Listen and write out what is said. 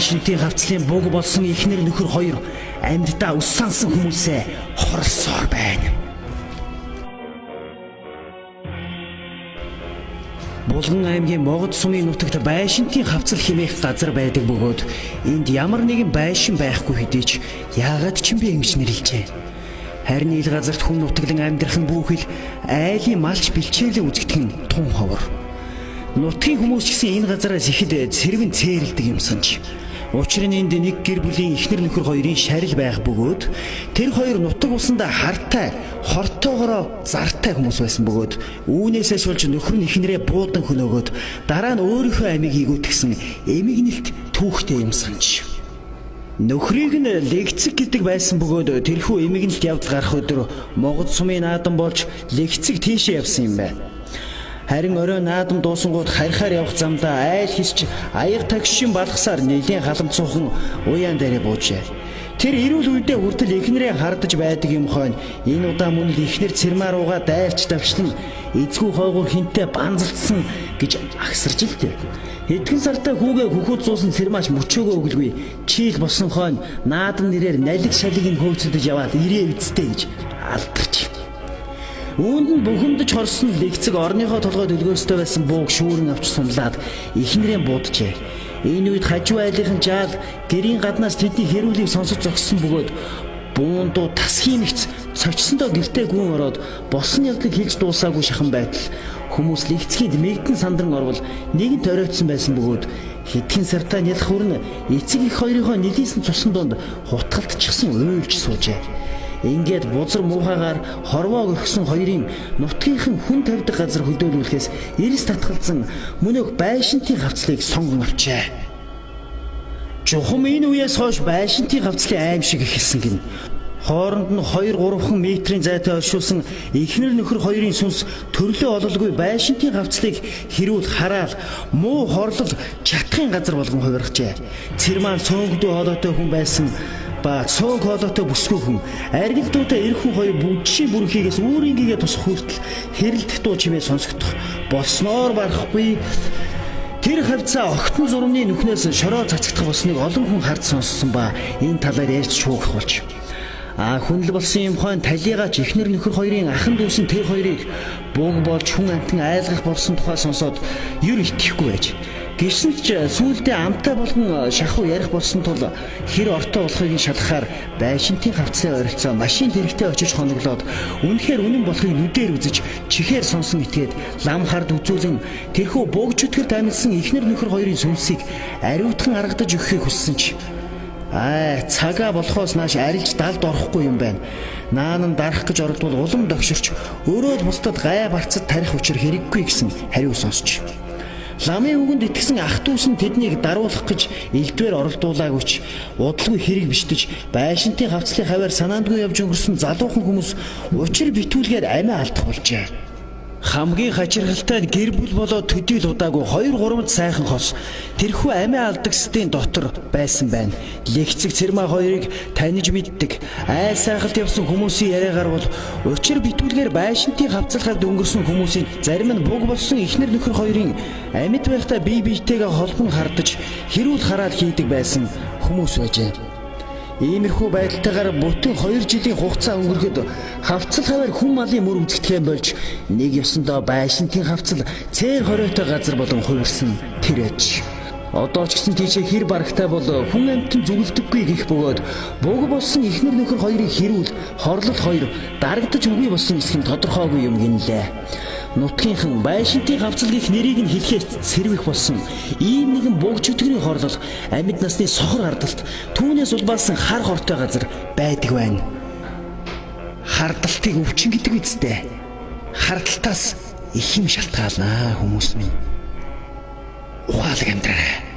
байшинтын хавцлын буг болсон эхнэр нөхөр хоёр амьддаа ус сансан хүмүүсээ хорлсоор байна. Булган аймгийн Могод сумын нутагт байшинтын хавцал хэмээх газар байдаг бөгөөд энд ямар нэгэн байшин байхгүй хэдий ч яагаад ч юм бэ ингэж нэрлэжээ. Харин ил газарт хүн нутаглан амьдрах нь бүхэл айлын малч бэлчээлээ үзэгдэх нь тун ховор. Нутгийн хүмүүс ч гэсэн энэ газараас ихэд цэрвэн цээрэлдэг юмсанч. Учир нь энд нэг гэр бүлийн эхнэр нөхөр хоёрын шарил байх бөгөөд тэр хоёр нутаг усандаа хартай, хортоогоороо зартай хүмүүс байсан бөгөөд үүнээс шулж нөхөр нь эхнэрээ буудан хөнөөгөөд дараа нь өөрийнхөө амийг игүүтгсэн эмигнэлт түүхтэй юмсанч. Нөхрийг нь легцэг гэдэг байсан бөгөөд тэрхүү эмигнэлт явдал гарах өдөр Могод сумын наадам болж легцэг тийшээ явсан юм байна. Харин оройн наадам дуусангууд харихаар явах замдаа айл хисч аяг тагшин балгасаар нэлийн халамцуухан уян дээрээ буужээ. Тэр эрүүл үедээ хүртэл эхнэрээ хардаж байдаг юм хойно энэ удаа мөн л эхнэр цэрмаа руугаа дайрч давчлан эзгүй хойгоор хинтээ банзалцсан гэж агсарч илтэй. Хэдхэн сартай хүүгээ хөхөд зуусан цэрмааш мөчөөгөө өглгүй чийл болсон хойно наадам нэрээр налиг шалиг нь хөөцөдөж яваад ирээ эцтэй гэж алдарч. Үүнд нь бухимдаж хорсон легцэг орныхоо толгой дэлгөөстэй байсан бууг шүүрэн авч сунлаад эхнэрээ бууджээ. Энэ үед хажуу айлынхан жаал гэрийн гаднаас тэдний хэрүүлийг сонсож зогссон бөгөөд буундуу тасхийн нэгц цочсондоо гэртээ гүн ороод болсон явдлыг хэлж дуусаагүй шахан байтал хүмүүс легцгийн мэгдэн сандран орвол нэгэнт оройтсон байсан бөгөөд хэдхэн сартаа нялх хүрнэ эцэг их хоёрынхоо нэлийсэн цусан донд хутгалтчихсан уйлж суужээ. Ингээд бузар муухагаар хорвоог өргсөн хоёрын нутгийнхан хүн тавьдаг газар хөдөөлүүлэхээс эрс татгалзан мөнөөх байшинтын хавцлыг сонгон авчээ. Чухам энэ үеэс хойш байшинтын хавцлын аим шиг эхэлсэн гин. Хооронд нь 2-3 метрийн зайтай оршуулсан эхнэр нөхөр хоёрын сүнс төрлөө ололгүй байшинтын хавцлыг хэрүүл хараал муу хорлол чатхын газар болгон хувирчээ. Цэрмаа цөөнгдөө хоолойтой хүн байсан ба цөөнг хоолойтой бүсгүй хүн аргилдуутай эр хүн хоёр бүжшийн бүрхийгээс үүрингээ тусах хүртэл хэрэлдэх дуу чимээ сонсогдох болсноор барахгүй. Тэр хавцаа огтон зурмны нүхнээс шороо цацагдах болсныг олон хүн харж сонссон ба энэ талаар ярьж шүүгэх болж. Хүнл болсон юм хойно талигач эхнэр нөхөр хоёрын ахын дүүсэн тэр хоёрыг бууг болж хүн амтан айлгах болсон тухай сонсоод юр итгэхгүй байж. Гэсэн ч сүүлдээ амтаа болгон шахуу ярих болсон тул хэр ортой болохыг шалгахаар байшинтын хавцлын ойролцоо машин тэрэгтэй очиж хоноглоод үнэхээр үнэн болохыг нүдээр үзэж чихээр сонсон итгээд лам хард үзүүлэн тэрхүү бууг чөтгөрт амилсан эхнэр нөхөр хоёрын сүнсийг ариутхан аргадаж өгөхийг хүссэн ч цагаа болохоос нааш арилж далд орохгүй юм байна. Наан нь дарах гэж оролдвол улам догширч өөрөө л бусдад гай барцад тарих учир хэрэггүй гэсэн хариу сонсч. Ламын үгэнд итгэсэн ах дүүс нь тэднийг даруулах гэж элдвэр оролдуулаагүй ч удалгүй хэрэг бишдэж байшинтын хавцлын хаваар санаандгүй явж өнгөрсөн залуухан хүмүүс учир битүүлгээр амиа алдах болжээ. Хамгийн хачирхалтай гэр бүл болоод төдийл удаагүй 2-3 сайхан хос тэрхүү амиа алдагсдын дотор байсан байна. Легцэг цэрмаа хоёрыг таньж мэддэг. Айл сайхалд явсан хүмүүсийн яриагаар бол учир битүүлгээр байшинтын хавцлахад өнгөрсөн хүмүүсийн зарим нь буг болсон эхнэр нөхөр хоёрын амьд байхдаа бие биетэйгээ холбон хардаж хэрүүл хараал хийдэг байсан хүмүүс байжээ. Иймэрхүү байдалтайгаар бүтэн 2 жилийн хугацаа өнгөрөхөд хавцал хаваар хүн малын мөр үзэгдэхээ болж нэг ёсондоо байшинтын хавцал цээр хоройтой газар болон хувирсан тэр аж. Одоо ч гэсэн тийшээ хэр барагтай бол хүн амьтан зүгэлдэггүй гэх бөгөөд буг болсон эхнэр нөхөр хоёрын хэрүүл хорлол хоёр дарагдаж үгүй болсон эсэх нь тодорхойгүй юм гинлээ. Нутгийнхан байшинтын хавцал гэх нэрийг нь хэлэхэд сэрвэх болсон ийм нэгэн буг чөтгөрийн хорлол амьд насны сохор хардалт түүнээс улбаасан хар хортой газар байдаг байна. Хардалтыг өвчин гэдэг үстэй. Хардалтаас их юм шалтгаалнаа хүмүүс минь. Ухаалаг амьдраарай.